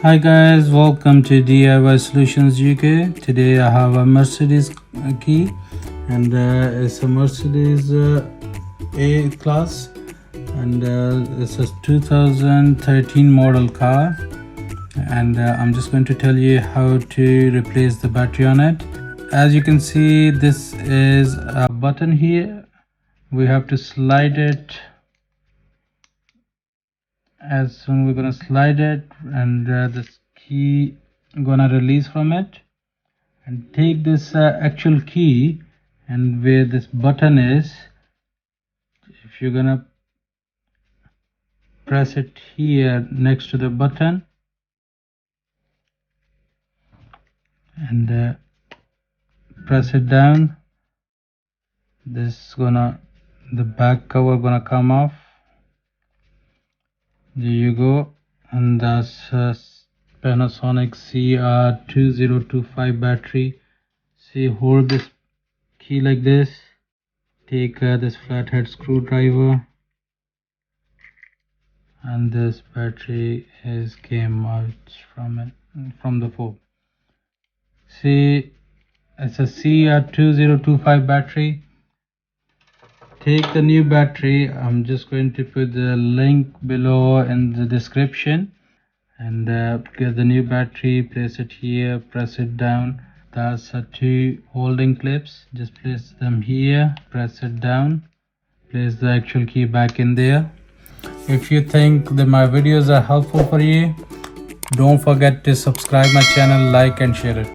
Hi guys, welcome to DIY Solutions UK. Today I have a Mercedes key, and it's a Mercedes A class, and it's a 2013 model car, and I'm just going to tell you how to replace the battery on it. As you can see, this is a button here. We have to slide it. As soon we're gonna slide it, and this key gonna release from it, and take this actual key, and where this button is, if you're gonna press it here next to the button, and press it down, the back cover gonna come off. There you go. And that's Panasonic CR2025 battery. See, hold this key like this, take this flathead screwdriver, and this battery came out from the fob. See, it's a CR2025 battery. Take the new battery. I'm just going to put the link below in the description, and get the new battery, place it here, press it down. That's two holding clips. Just place them here, press it down, place the actual key back in there. If you think that my videos are helpful for you, don't forget to subscribe my channel, like and share it.